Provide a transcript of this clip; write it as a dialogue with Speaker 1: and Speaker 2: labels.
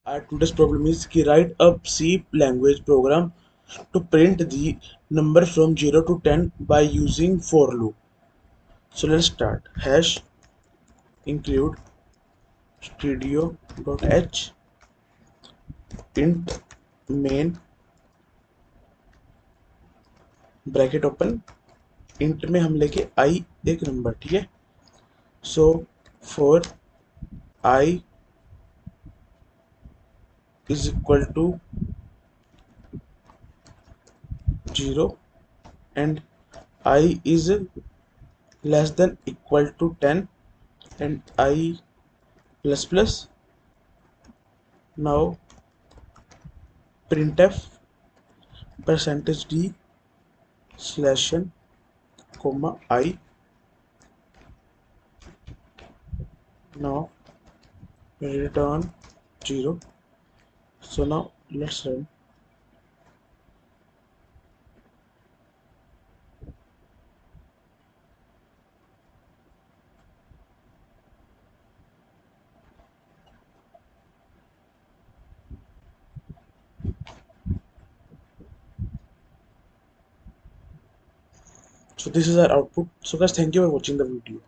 Speaker 1: Our today's problem is कि write a C language program to print the number from 0 to 10 by using for loop. So let's start. Hash include studio.h int main bracket open int में हम लेके I एक number, ठीक है. So for I is equal to 0 and I is less than equal to 10 and I plus plus. Now printf percentage d slash n comma I. Now return 0. So now let's run. So this is our output. So guys, thank you for watching the video.